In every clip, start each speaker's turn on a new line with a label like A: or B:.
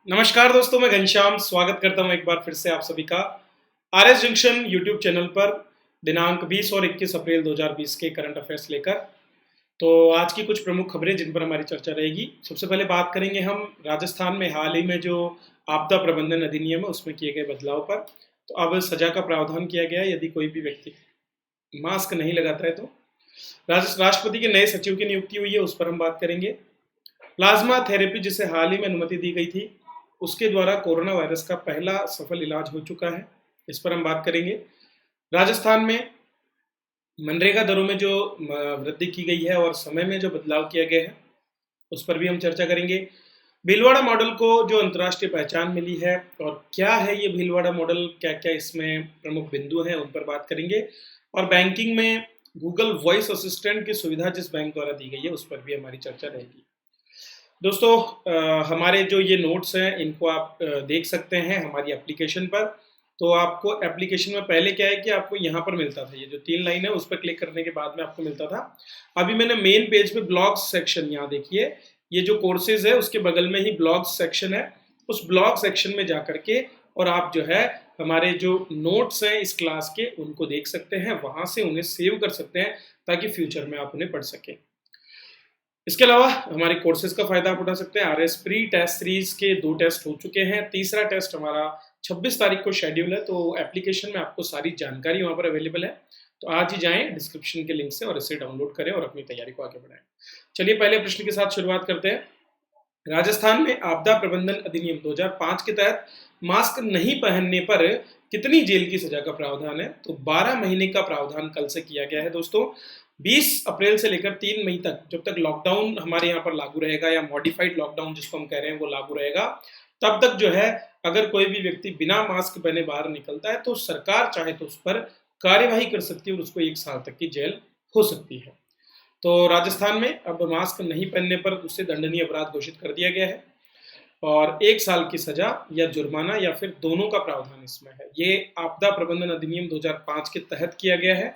A: नमस्कार दोस्तों, मैं घनश्याम स्वागत करता हूं एक बार फिर से आप सभी का आरएस जंक्शन यूट्यूब चैनल पर दिनांक 20 और 21 अप्रैल 2020 के करंट अफेयर्स लेकर। तो आज की कुछ प्रमुख खबरें जिन पर हमारी चर्चा रहेगी। सबसे पहले बात करेंगे हम राजस्थान में हाल ही में जो आपदा प्रबंधन अधिनियम है उसमें किए गए बदलाव पर। तो अब सजा का प्रावधान किया गया है यदि कोई भी व्यक्ति मास्क नहीं लगाता है तो। राष्ट्रपति के नए सचिव की नियुक्ति हुई है, उस पर हम बात करेंगे। प्लाज्मा थेरेपी जिसे हाल ही में अनुमति दी गई थी, उसके द्वारा कोरोना वायरस का पहला सफल इलाज हो चुका है, इस पर हम बात करेंगे। राजस्थान में मनरेगा दरों में जो वृद्धि की गई है और समय में जो बदलाव किया गया है उस पर भी हम चर्चा करेंगे। भीलवाड़ा मॉडल को जो अंतर्राष्ट्रीय पहचान मिली है और क्या है ये भीलवाड़ा मॉडल, क्या क्या इसमें प्रमुख बिंदु हैं, उन पर बात करेंगे। और बैंकिंग में गूगल वॉइस असिस्टेंट की सुविधा जिस बैंक द्वारा दी गई है उस पर भी हमारी चर्चा रहेगी। दोस्तों, हमारे जो ये नोट्स हैं इनको आप देख सकते हैं हमारी एप्लीकेशन पर। तो आपको एप्लीकेशन में पहले क्या है कि आपको यहाँ पर मिलता था, ये जो 3 लाइन है उस पर क्लिक करने के बाद में आपको मिलता था। अभी मैंने मेन पेज पे ब्लॉग्स सेक्शन, यहाँ देखिए ये जो कोर्सेज है उसके बगल में ही ब्लॉग्स सेक्शन है, उस ब्लॉग सेक्शन में जा करके और आप जो है हमारे जो नोट्स हैं इस क्लास के उनको देख सकते हैं, वहाँ से उन्हें सेव कर सकते हैं ताकि फ्यूचर में आप उन्हें पढ़ सकें। इसके अलावा हमारे कोर्सेज का फायदा आप उठा सकते हैं। आरएस प्री टेस्ट सीरीज के 2 टेस्ट हो चुके हैं, तीसरा टेस्ट हमारा 26 तारीख को शेड्यूल है। तो एप्लीकेशन में आपको सारी जानकारी वहाँ पर अवेलेबल है, तो आज ही जाएं डिस्क्रिप्शन के लिंक से और इसे डाउनलोड करें और अपनी तैयारी को आगे बढ़ाएं। चलिए पहले प्रश्न के साथ शुरुआत करते हैं। राजस्थान में आपदा प्रबंधन अधिनियम 2005 के तहत मास्क नहीं पहनने पर कितनी जेल की सजा का प्रावधान है? तो 12 महीने का प्रावधान कल से किया गया है दोस्तों। 20 अप्रैल से लेकर 3 मई तक, जब तक लॉकडाउन हमारे यहाँ पर लागू रहेगा या मॉडिफाइड लॉकडाउन जिसको हम कह रहे हैं वो लागू रहेगा, तब तक जो है अगर कोई भी व्यक्ति बिना मास्क पहने बाहर निकलता है तो सरकार चाहे तो उस पर कार्यवाही कर सकती है और उसको 1 साल तक की जेल हो सकती है। तो राजस्थान में अब मास्क नहीं पहनने पर उससे दंडनीय अपराध घोषित कर दिया गया है और 1 साल की सजा या जुर्माना या फिर दोनों का प्रावधान इसमें है। ये आपदा प्रबंधन अधिनियम 2005 के तहत किया गया है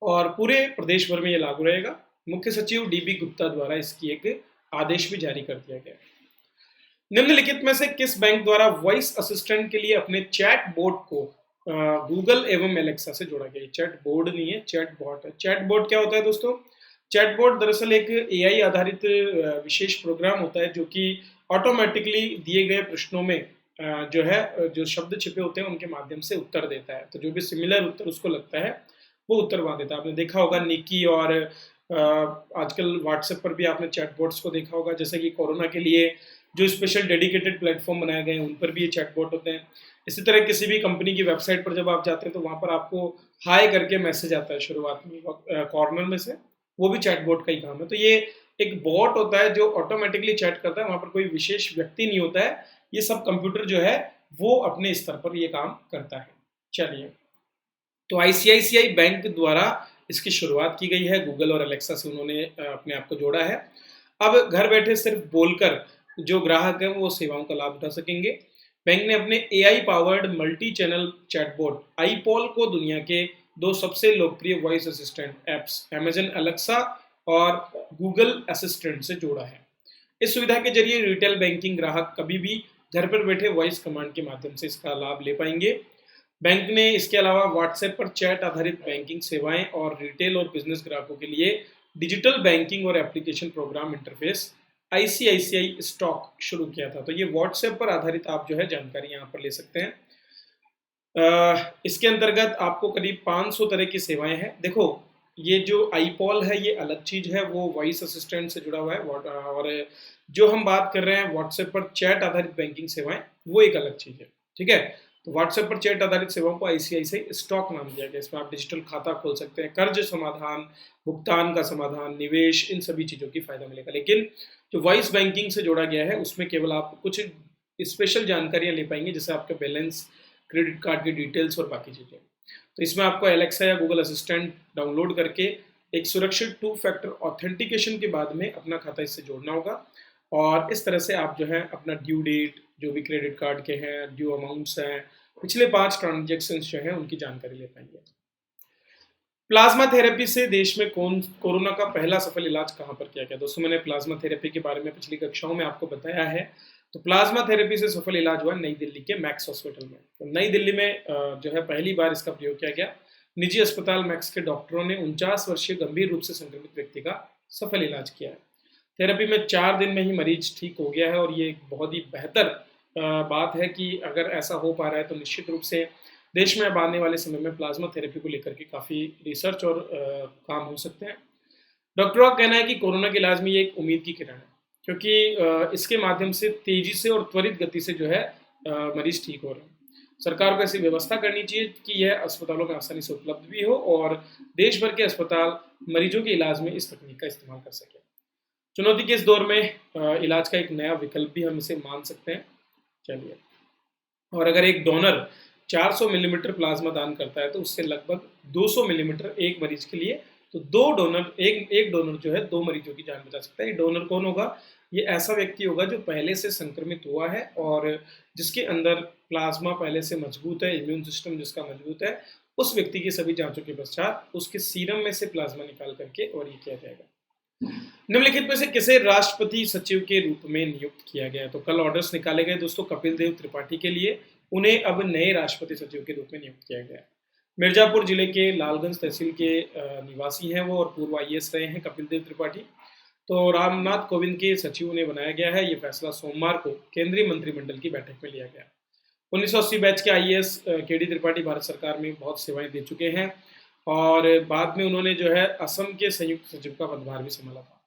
A: और पूरे प्रदेश भर में ये लागू रहेगा। मुख्य सचिव डीबी गुप्ता द्वारा इसकी एक आदेश भी जारी कर दिया गया है। निम्नलिखित में से किस बैंक द्वारा वॉइस असिस्टेंट के लिए अपने चैट बोट को गूगल एवं एलेक्सा से जोड़ा गया? चैट बोर्ड नहीं है, चैट बॉट है। चैट बोट क्या होता है दोस्तों? चैटबॉट दरअसल एक एआई आधारित विशेष प्रोग्राम होता है जो कि ऑटोमेटिकली दिए गए प्रश्नों में जो है जो शब्द छिपे होते हैं उनके माध्यम से उत्तर देता है। तो जो भी सिमिलर उत्तर उसको लगता है वो उत्तर वहाँ देता है। आपने देखा होगा निकी और आजकल व्हाट्सएप पर भी आपने चैटबॉट्स को देखा होगा, जैसे कि कोरोना के लिए जो स्पेशल डेडिकेटेड प्लेटफॉर्म बनाए गए हैं उन पर भी ये चैटबॉट होते हैं। इसी तरह किसी भी कंपनी की वेबसाइट पर जब आप जाते हैं तो वहाँ पर आपको हाई करके मैसेज आता है शुरुआत में कॉर्नर में से, वो भी चैटबॉट का ही काम है। तो ये एक बॉट होता है जो ऑटोमेटिकली चैट करता है, वहाँ पर कोई विशेष व्यक्ति नहीं होता है, ये सब कंप्यूटर जो है वो अपने स्तर पर ये काम करता है। चलिए, तो आईसीआईसीआई बैंक द्वारा इसकी शुरुआत की गई है, गूगल और एलेक्सा से उन्होंने अपने आप को जोड़ा है। अब घर बैठे सिर्फ बोलकर जो ग्राहक हैं वो सेवाओं का लाभ उठा सकेंगे। बैंक ने अपने AI powered multi channel chatbot iPal को दुनिया के 2 सबसे लोकप्रिय voice assistant apps Amazon Alexa और गूगल असिस्टेंट से जोड़ा है। इस सुविधा के जरिए रिटेल बैंकिंग ग्राहक कभी भी घर पर बैठे वॉइस कमांड के माध्यम से इसका लाभ ले पाएंगे। बैंक ने इसके अलावा व्हाट्सएप पर चैट आधारित बैंकिंग सेवाएं और रिटेल और बिजनेस ग्राहकों के लिए डिजिटल बैंकिंग और application program interface ICICI stock शुरू किया था। तो ये व्हाट्सएप पर आधारित आप जो है जानकारी यहाँ पर ले सकते हैं। इसके अंतर्गत आपको करीब 500 तरह की सेवाएं हैं। देखो, ये जो आईपॉल है ये अलग चीज है, वो वॉइस असिस्टेंट से जुड़ा हुआ है, और जो हम बात कर रहे हैं व्हाट्सएप पर चैट आधारित बैंकिंग सेवाएं वो एक अलग चीज है। ठीक है, तो व्हाट्सएप पर चैट आधारित सेवाओं को आईसीआईसीआई स्टॉक नाम दिया गया। इसमें आप डिजिटल खाता खोल सकते हैं, कर्ज समाधान, भुगतान का समाधान, निवेश, इन सभी चीजों की फायदा मिलेगा। लेकिन जो वॉइस बैंकिंग से जोड़ा गया है उसमें केवल आप कुछ स्पेशल जानकारियां ले पाएंगे, जैसे आपका बैलेंस, क्रेडिट कार्ड की डिटेल्स और बाकी चीज़ें। तो इसमें आपको एलेक्सा या गूगल असिस्टेंट डाउनलोड करके एक सुरक्षित 2 फैक्टर ऑथेंटिकेशन के बाद में अपना खाता इससे जोड़ना होगा और इस तरह से आप जो है अपना ड्यू डेट, जो भी क्रेडिट कार्ड के हैं ड्यू अमाउंट्स हैं, पिछले 5 ट्रांजेक्शन जो हैं उनकी जानकारी ले पाएंगे। प्लाज्मा थेरेपी से देश में कोरोना का पहला सफल इलाज कहाँ पर किया गया? दोस्तों, मैंने प्लाज्मा थेरेपी के बारे में पिछली कक्षाओं में आपको बताया है। तो प्लाज्मा थेरेपी से सफल इलाज हुआ नई दिल्ली के मैक्स हॉस्पिटल में। तो नई दिल्ली में जो है पहली बार इसका प्रयोग किया गया। निजी अस्पताल मैक्स के डॉक्टरों ने 49 वर्षीय गंभीर रूप से संक्रमित व्यक्ति का सफल इलाज किया है। थेरेपी में 4 दिन में ही मरीज ठीक हो गया है और ये एक बहुत ही बेहतर बात है कि अगर ऐसा हो पा रहा है तो निश्चित रूप से देश में अब आने वाले समय में प्लाज्मा थेरेपी को लेकर के काफ़ी रिसर्च और काम हो सकते हैं। डॉक्टरों का कहना है कि कोरोना के इलाज में ये एक उम्मीद की किरण है, क्योंकि इसके माध्यम से तेजी से और त्वरित गति से जो है मरीज ठीक हो रहे हैं। सरकार को ऐसी व्यवस्था करनी चाहिए कि यह अस्पतालों में आसानी से उपलब्ध भी हो और देश भर के अस्पताल मरीजों के इलाज में इस तकनीक का इस्तेमाल कर सकें। चुनौती के इस दौर में इलाज का एक नया विकल्प भी हम इसे मान सकते हैं। चलिए, और अगर एक डोनर 400 मिलीमीटर प्लाज्मा दान करता है तो उससे लगभग 200 मिलीमीटर एक मरीज के लिए, तो एक डोनर जो है 2 मरीजों की जान बचा सकता है। ये डोनर कौन होगा? ये ऐसा व्यक्ति होगा जो पहले से संक्रमित हुआ है और जिसके अंदर प्लाज्मा पहले से मजबूत है, इम्यून सिस्टम जिसका मजबूत है। उस व्यक्ति की सभी जांचों के पश्चात उसके सीरम में से प्लाज्मा निकाल करके और ये किया जाएगा। निम्नलिखित में से किसे राष्ट्रपति सचिव के रूप में नियुक्त किया गया है? तो कल ऑर्डर्स निकाले गए दोस्तों कपिल देव त्रिपाठी के लिए, उन्हें अब नए राष्ट्रपति सचिव के रूप में नियुक्त किया गया है। मिर्जापुर जिले के लालगंज तहसील के निवासी हैं वो और पूर्व आईएएस रहे हैं कपिल देव त्रिपाठी। तो रामनाथ कोविंद के सचिव उन्हें बनाया गया है। ये फैसला सोमवार को केंद्रीय मंत्रिमंडल की बैठक में लिया गया। 1980 बैच के आईएएस केडी त्रिपाठी भारत सरकार में बहुत सेवाएं दे चुके हैं और बाद में उन्होंने जो है असम के संयुक्त सचिव का पदभार भी संभाला था।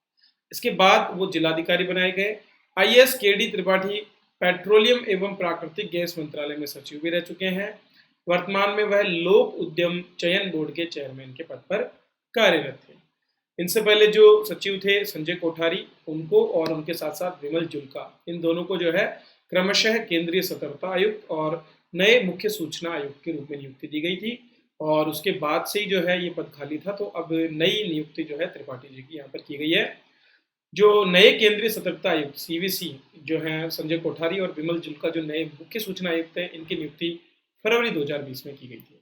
A: इसके बाद वो जिलाधिकारी बनाए गए। आईएएस केडी त्रिपाठी पेट्रोलियम एवं प्राकृतिक गैस मंत्रालय में सचिव भी रह चुके हैं। वर्तमान में वह लोक उद्यम चयन बोर्ड के चेयरमैन के पद पर कार्यरत थे। इनसे पहले जो सचिव थे संजय कोठारी, उनको और उनके साथ साथ विमल जुल्का, इन दोनों को जो है क्रमशः केंद्रीय सतर्कता आयुक्त और नए मुख्य सूचना आयुक्त के रूप में नियुक्ति दी गई थी और उसके बाद से ही जो है ये पद खाली था। तो अब नई नियुक्ति जो है त्रिपाठी जी की यहाँ पर की गई है। जो नए केंद्रीय सतर्कता आयुक्त सीवीसी जो हैं संजय कोठारी और विमल जुल्का जो नए मुख्य सूचना आयुक्त हैं, इनकी नियुक्ति फरवरी 2020 में की गई थी।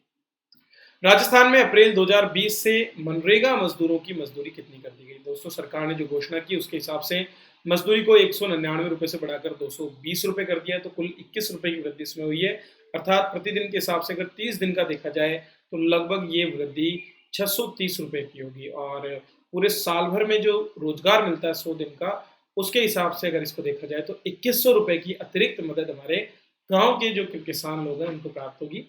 A: राजस्थान में अप्रैल 2020 से मनरेगा मजदूरों की मजदूरी कितनी कर दी गई? दोस्तों सरकार ने जो घोषणा की उसके हिसाब से मजदूरी को 199 रुपये से बढ़ाकर 220 रुपये कर दिया है। तो कुल 21 रुपये की वृद्धि इसमें हुई है। अर्थात प्रतिदिन के हिसाब से अगर 30 दिन का देखा जाए तो लगभग ये वृद्धि 630 रुपये की होगी और पूरे साल भर में जो रोजगार मिलता है 100 दिन का, उसके हिसाब से अगर इसको देखा जाए तो 2100 रुपये की अतिरिक्त मदद हमारे गांव के जो किसान लोग हैं उनको प्राप्त होगी।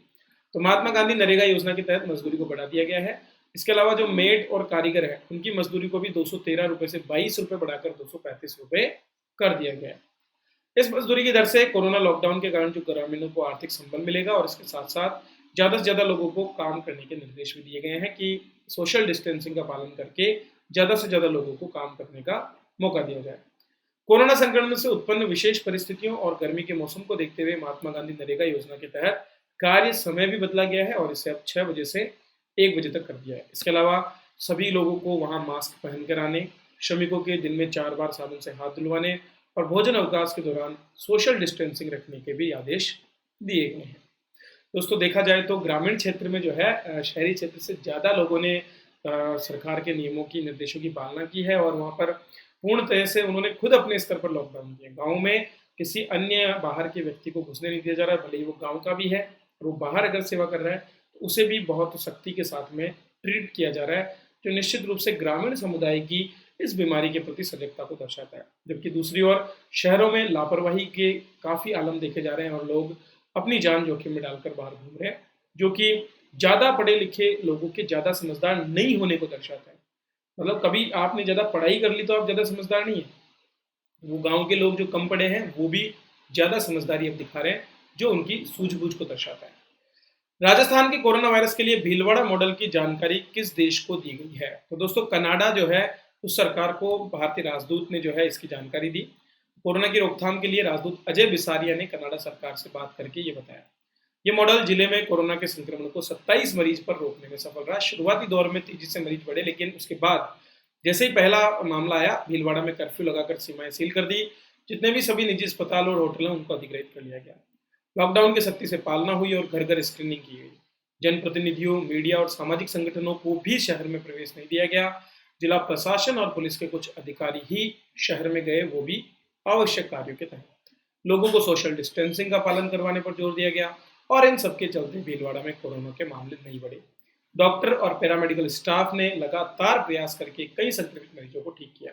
A: तो महात्मा गांधी नरेगा योजना के तहत मजदूरी को बढ़ा दिया गया है। इसके अलावा जो मेड और कारीगर है उनकी मजदूरी को भी 213 रुपये से 22 रुपये बढ़ाकर 235 रुपये कर दिया गया है। इस मजदूरी की दर से कोरोना लॉकडाउन के कारण जो ग्रामीणों को आर्थिक संबल मिलेगा और इसके साथ साथ ज़्यादा से ज़्यादा लोगों को काम करने के निर्देश भी दिए गए हैं कि सोशल डिस्टेंसिंग का पालन करके ज़्यादा से ज़्यादा लोगों को काम करने का मौका दिया जाए। कोरोना संक्रमण से उत्पन्न विशेष परिस्थितियों और गर्मी के मौसम को देखते हुए महात्मा गांधी नरेगा योजना के तहत कार्य समय भी बदला गया है और इसे अब 6 बजे से 1 बजे तक कर दिया है। इसके अलावा सभी लोगों को वहां मास्क पहनकर आने, श्रमिकों के दिन में 4 बार साबुन से हाथ धुलवाने और भोजन अवकाश के दौरान सोशल डिस्टेंसिंग रखने के भी आदेश दिए गए हैं। दोस्तों देखा जाए तो ग्रामीण क्षेत्र में जो है शहरी क्षेत्र से ज़्यादा लोगों ने सरकार के नियमों की निर्देशों की पालना की है और वहाँ पर पूर्ण तरह से उन्होंने खुद अपने स्तर पर लॉकडाउन किया। गाँव में किसी अन्य बाहर के व्यक्ति को घुसने नहीं दिया जा रहा है, भले ही वो गाँव का भी है और वो बाहर अगर सेवा कर रहा है तो उसे भी बहुत सख्ती के साथ में ट्रीट किया जा रहा है, जो निश्चित रूप से ग्रामीण समुदाय की इस बीमारी के प्रति सजगता को दर्शाता है। जबकि दूसरी ओर शहरों में लापरवाही के काफ़ी आलम देखे जा रहे हैं और लोग अपनी जान जोखिम में डालकर बाहर घूम रहे हैं, जो कि ज़्यादा पढ़े लिखे लोगों के ज़्यादा समझदार नहीं होने को दर्शाता है। मतलब कभी आपने ज़्यादा पढ़ाई कर ली तो आप ज़्यादा समझदार नहीं है। वो गांव के लोग जो कम पढ़े हैं वो भी ज़्यादा समझदारी अब दिखा रहे हैं, जो उनकी सूझबूझ को दर्शाता है। राजस्थान के कोरोना वायरस के लिए भीलवाड़ा मॉडल की जानकारी किस देश को दी गई है? तो दोस्तों कनाडा जो है उस सरकार को भारतीय राजदूत ने जो है इसकी जानकारी दी। कोरोना की रोकथाम के लिए राजदूत अजय बिसारिया ने कनाडा सरकार से बात करके ये बताया। ये मॉडल जिले में कोरोना के संक्रमण को 27 मरीज पर रोकने में सफल रहा। शुरुआती दौर में तेजी से मरीज बढ़े, लेकिन उसके बाद जैसे ही पहला मामला आया भीलवाड़ा में कर्फ्यू लगाकर सीमाएं सील कर दी। जितने भी सभी निजी अस्पताल और होटल हैं उनको अधिग्रहित कर लिया गया। लॉकडाउन की सख्ती से पालना हुई और घर घर स्क्रीनिंग की गई। जनप्रतिनिधियों, मीडिया और सामाजिक संगठनों को भी शहर में प्रवेश नहीं दिया गया। जिला प्रशासन और पुलिस के कुछ अधिकारी ही शहर में गए, वो भी आवश्यक कार्यों के तहत। लोगों को सोशल डिस्टेंसिंग का पालन करवाने पर जोर दिया गया और इन सबके चलते भीलवाड़ा में कोरोना के मामले नहीं बढ़े। डॉक्टर और पैरामेडिकल स्टाफ ने लगातार प्रयास करके कई संक्रमित मरीजों को ठीक किया।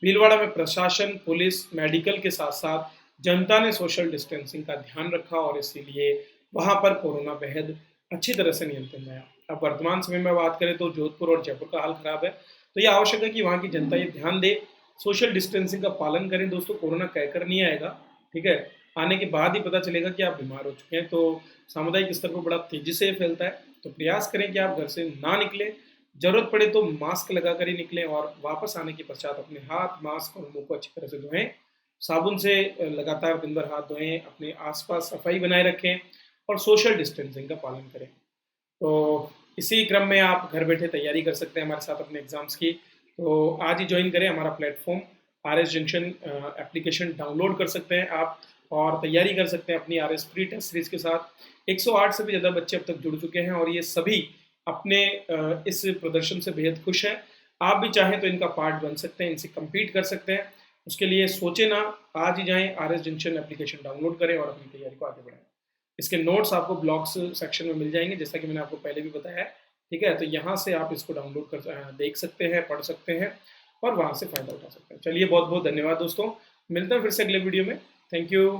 A: भीलवाड़ा में प्रशासन, पुलिस, मेडिकल के साथ साथ जनता ने सोशल डिस्टेंसिंग का ध्यान रखा और इसीलिए वहां पर कोरोना बेहद अच्छी तरह से नियंत्रण में आया। अब वर्तमान समय में बात करें तो जोधपुर और जयपुर का हाल खराब है, तो यह आवश्यक है कि वहाँ की जनता ये ध्यान दे, सोशल डिस्टेंसिंग का पालन करें। दोस्तों, कोरोना कहकर नहीं आएगा, ठीक है, आने के बाद ही पता चलेगा कि आप बीमार हो चुके हैं। तो सामुदायिक स्तर पर बड़ा तेजी से फैलता है, तो प्रयास करें कि आप घर से ना निकलें, जरूरत पड़े तो मास्क लगाकर ही निकलें और वापस आने के पश्चात अपने हाथ, मास्क और मुंह को अच्छी तरह से धोएं, साबुन से लगातार दिन भर हाथ धोएं, अपने आसपास सफाई बनाए रखें और सोशल डिस्टेंसिंग का पालन करें। तो इसी क्रम में आप घर बैठे तैयारी कर सकते हैं हमारे साथ अपने एग्जाम्स की। तो आज ही ज्वाइन करें हमारा platform R S junction. Application download कर सकते हैं आप और तैयारी कर सकते हैं अपनी R S free test series के साथ। 108 से भी ज़्यादा बच्चे अब तक जुड़ चुके हैं और ये सभी अपने इस प्रदर्शन से बेहद खुश हैं। आप भी चाहें तो इनका पार्ट बन सकते हैं, इनसे कम्पीट कर सकते हैं। उसके लिए सोचे ना, आज ही जाएं, R S junction application download करें और अपनी तैयारी को आगे बढ़ाएं। इसके नोट्स आपको ब्लॉग्स सेक्शन में मिल जाएंगे, जैसा कि मैंने आपको पहले भी बताया है, ठीक है। तो यहाँ से आप इसको डाउनलोड कर देख सकते हैं, पढ़ सकते हैं और वहाँ से फ़ायदा उठा सकते हैं। चलिए, बहुत बहुत धन्यवाद दोस्तों, मिलते हैं फिर से अगले वीडियो में। Thank you.